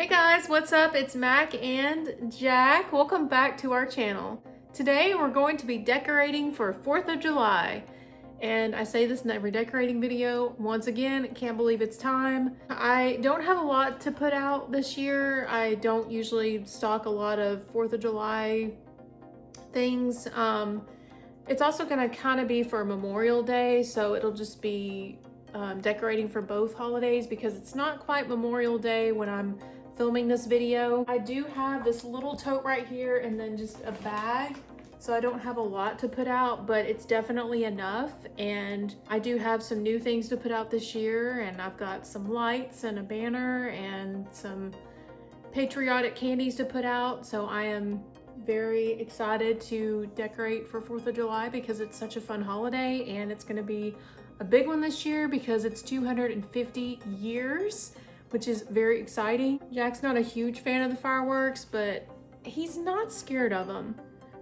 Hey guys, what's up? It's Mac and Jack. Welcome back to our channel. Today we're going to be decorating for 4th of July. And I say this in every decorating video. Once again, can't believe it's time. I don't have a lot to put out this year. I don't usually stock a lot of 4th of July things. It's also gonna kind of be for Memorial Day, so it'll just be decorating for both holidays because it's not quite Memorial Day when I'm filming this video. I do have this little tote right here and then just a bag, so I don't have a lot to put out, but it's definitely enough. And I do have some new things to put out this year, and I've got some lights and a banner and some patriotic candies to put out, so I am very excited to decorate for 4th of July because it's such a fun holiday, and it's going to be a big one this year because it's 250 years, which is very exciting. Jack's not a huge fan of the fireworks, but he's not scared of them.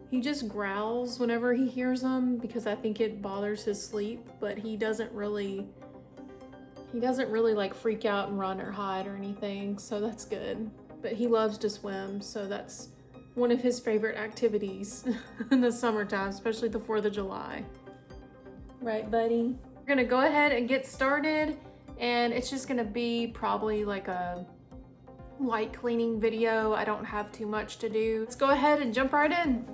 He just growls whenever he hears them because I think it bothers his sleep, but he doesn't really like freak out and run or hide or anything, so that's good. But he loves to swim, so that's one of his favorite activities in the summertime, especially the 4th of July. Right, buddy? We're gonna go ahead and get started, and it's just gonna be probably like a light cleaning video. I don't have too much to do. Let's go ahead and jump right in.